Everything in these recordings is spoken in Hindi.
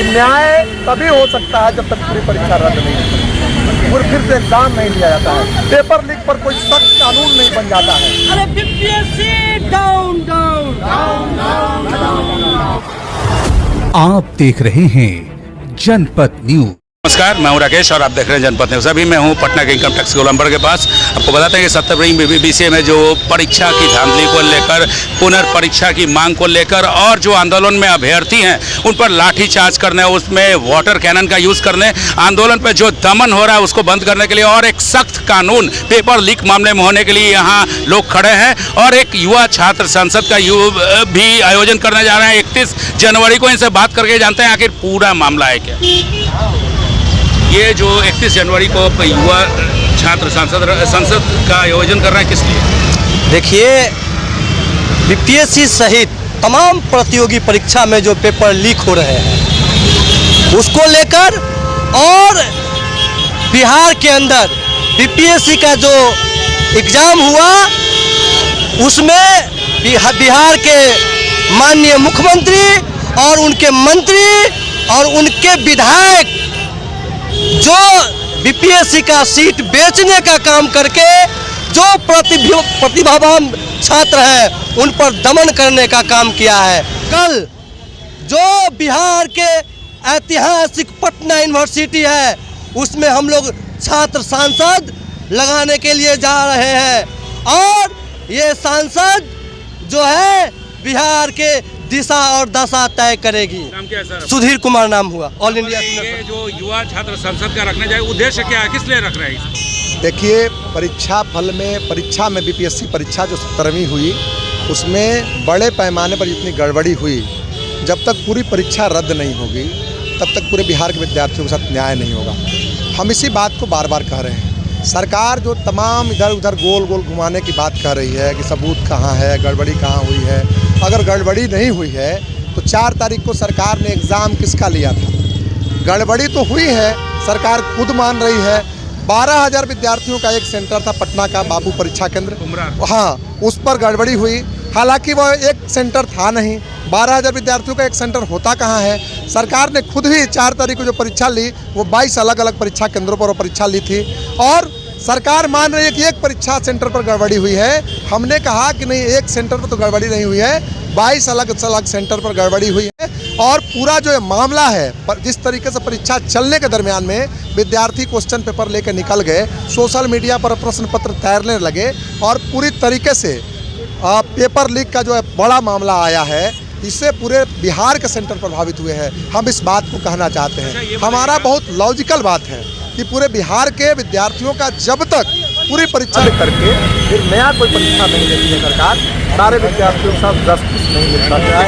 कि न्याय तभी हो सकता है जब तक पूरी परीक्षा रद्द नहीं होती, फिर से एग्जाम नहीं लिया जाता है, पेपर लीक पर कोई सख्त कानून नहीं बन जाता है। अरे BPSC down down down down down. आप देख रहे हैं जनपद न्यूज। नमस्कार, मैं हूं राकेश और आप देख रहे हैं जनपद न्यूज। अभी मैं हूं पटना के इनकम टैक्स गोलंबर के पास। आपको बताते हैं कि 70 बीबीबीसीए में जो परीक्षा की धांधली को लेकर, पुनर्परीक्षा की मांग को लेकर और जो आंदोलन में अभ्यर्थी हैं उन पर लाठीचार्ज करने, उसमें वाटर कैनन का यूज करने, आंदोलन पर जो दमन हो रहा है उसको बंद करने के लिए और एक सख्त कानून पेपर लीक मामले में होने के लिए यहाँ लोग खड़े हैं। और एक युवा छात्र संसद का भी आयोजन करने जा रहे हैं 31 जनवरी को। इनसे बात करके जानते हैं आखिर पूरा मामला है क्या। ये जो 31 जनवरी को युवा छात्र संसद का आयोजन कर रहा है, किस लिए? देखिए, बीपीएससी सहित तमाम प्रतियोगी परीक्षा में जो पेपर लीक हो रहे हैं उसको लेकर और बिहार के अंदर बीपीएससी का जो एग्ज़ाम हुआ उसमें बिहार के माननीय मुख्यमंत्री और उनके मंत्री और उनके विधायक जो बीपीएससी का सीट बेचने का काम करके जो प्रतिभावान छात्र हैं उन पर दमन करने का काम किया है। कल जो बिहार के ऐतिहासिक पटना यूनिवर्सिटी है उसमें हम लोग छात्र सांसद लगाने के लिए जा रहे हैं और ये सांसद जो है बिहार के दिशा और दशा तय करेगी। नाम क्या है सर? सुधीर कुमार नाम हुआ। ऑल इंडिया ये जो युवा छात्र संसद का रखने जाए उद्देश्य क्या है, किस लिए रख रहे हैं? देखिए, परीक्षा में बीपीएससी परीक्षा जो 17वीं हुई उसमें बड़े पैमाने पर जितनी गड़बड़ी हुई, जब तक पूरी परीक्षा रद्द नहीं होगी तब तक पूरे बिहार के विद्यार्थियों के साथ न्याय नहीं होगा। हम इसी बात को बार बार कह रहे हैं। सरकार जो तमाम इधर उधर गोल गोल घुमाने की बात कर रही है कि सबूत कहाँ है, गड़बड़ी कहाँ हुई है। अगर गड़बड़ी नहीं हुई है तो 4 तारीख को सरकार ने एग्ज़ाम किसका लिया था? गड़बड़ी तो हुई है, सरकार खुद मान रही है। 12,000 विद्यार्थियों का एक सेंटर था पटना का बाबू परीक्षा केंद्र, हाँ, उस पर गड़बड़ी हुई। हालांकि वह एक सेंटर था नहीं, 12,000 विद्यार्थियों का एक सेंटर होता कहाँ है। सरकार ने खुद भी 4 तारीख को जो परीक्षा ली वो 22 अलग अलग परीक्षा केंद्रों पर वो परीक्षा ली थी और सरकार मान रही है कि एक परीक्षा सेंटर पर गड़बड़ी हुई है। हमने कहा कि नहीं, एक सेंटर पर तो गड़बड़ी नहीं हुई है, 22 अलग अलग सेंटर पर गड़बड़ी हुई है। और पूरा जो मामला है, जिस तरीके से परीक्षा चलने के दरमियान में विद्यार्थी क्वेश्चन पेपर लेकर निकल गए, सोशल मीडिया पर प्रश्न पत्र तैरने लगे और पूरी तरीके से पेपर लीक का जो है बड़ा मामला आया है, इससे पूरे बिहार के सेंटर प्रभावित हुए हैं। हम इस बात को कहना चाहते हैं, हमारा बहुत लॉजिकल बात है कि पूरे बिहार के विद्यार्थियों का जब तक पूरी परीक्षा करके फिर नया कोई परीक्षा नहीं लेती है सरकार, सारे विद्यार्थियों के साथ जस्टिस नहीं मिल पाएगा,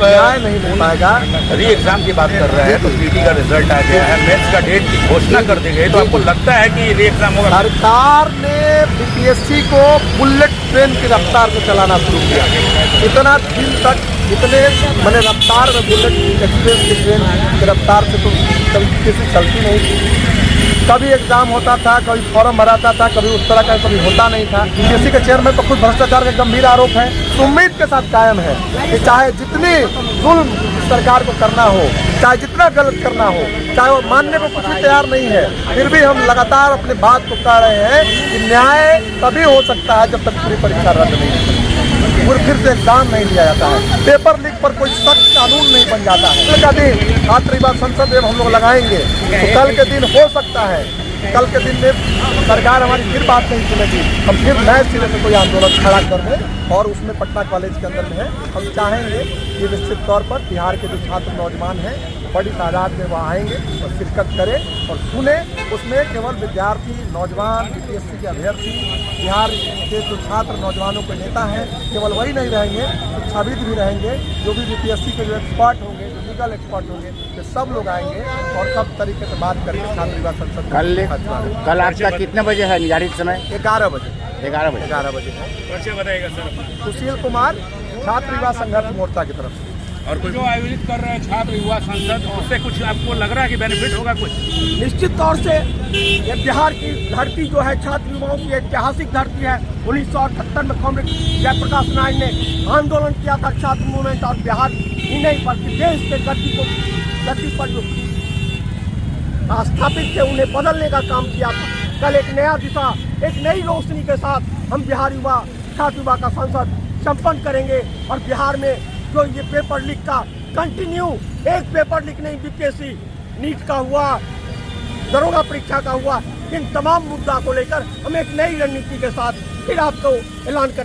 न्याय नहीं मिल पाएगा। री एग्जाम की बात कर रहे हैं तो पीटी का रिजल्ट आ गया है, मेंस का डेट की घोषणा कर दी गई, तो आपको लगता है कि री एग्जाम होगा? सरकार ने बीपीएससी को बुलेट ट्रेन की रफ्तार से चलाना शुरू किया। इतना दिन तक इतने रफ्तार में बुलेट एक्सप्रेस की ट्रेन की रफ्तार से तो कभी किसी चलती नहीं थी। कभी एग्जाम होता था, कभी फॉर्म भराता था, कभी उस तरह का कभी होता नहीं था। बीपीएससी के चेयरमैन पर खुद भ्रष्टाचार के गंभीर आरोप है। उम्मीद के साथ कायम है कि चाहे जितनी जुल्म सरकार को करना हो, चाहे जितना गलत करना हो, चाहे वो मानने को कुछ भी तैयार नहीं है, फिर भी हम लगातार अपनी बात को कह रहे हैं कि न्याय तभी हो सकता है जब तक पूरी परीक्षा रद्द नहीं होती, फिर से एग्जाम नहीं लिया जाता है, पेपर लीक पर कोई सख्त कानून नहीं बन जाता है। कल का दिन छात्र युवा संसद जब हम लोग लगाएंगे तो कल के दिन हो सकता है, कल के दिन में सरकार हमारी फिर बात नहीं सुनेगी, हम फिर नए सिरे से कोई आंदोलन खड़ा कर दें और उसमें पटना कॉलेज के अंदर में है। हम चाहेंगे कि निश्चित तौर पर बिहार के जो छात्र नौजवान हैं बड़ी तादाद में वहाँ आएंगे और शिरकत करें और सुने। उसमें केवल विद्यार्थी, नौजवान, बीपीएससी के अभ्यर्थी, बिहार के जो छात्र नौजवानों के नेता हैं केवल वही नहीं रहेंगे, शिक्षाविद भी रहेंगे, जो भी बीपीएससी के जो एक्सपर्ट होंगे, जो लीगल एक्सपर्ट होंगे, ये सब लोग आएंगे और सब तरीके से बात करके छात्र युवा संसद कल आपका कितने बजे है निर्धारित समय? 11 बजे। 11 बजे है। बताइएगा सर। सुशील कुमार, छात्र युवा संघर्ष मोर्चा की तरफ से। और जो आयोजित कर रहे हैं छात्र युवा संसद, उससे कुछ आपको लग रहा है कि बेनिफिट होगा कुछ? निश्चित तौर से ये बिहार की धरती जो है छात्र युवाओं की ऐतिहासिक धरती है। 1978 में कॉमरेड जयप्रकाश नारायण ने आंदोलन किया था छात्र मूवमेंट, और बिहार ही नहीं बल्कि देश के गति पर जो स्थापित थे उन्हें बदलने का काम किया था। कल एक नया दिशा, एक नई रोशनी के साथ हम बिहार युवा छात्र युवा का संसद संपन्न करेंगे। और बिहार में जो ये पेपर लीक का कंटिन्यू, एक पेपर लीक नहीं, बीपीएससी नीट का हुआ, दरोगा परीक्षा का हुआ, इन तमाम मुद्दा को लेकर हम एक नई रणनीति के साथ फिर आपको ऐलान करेंगे।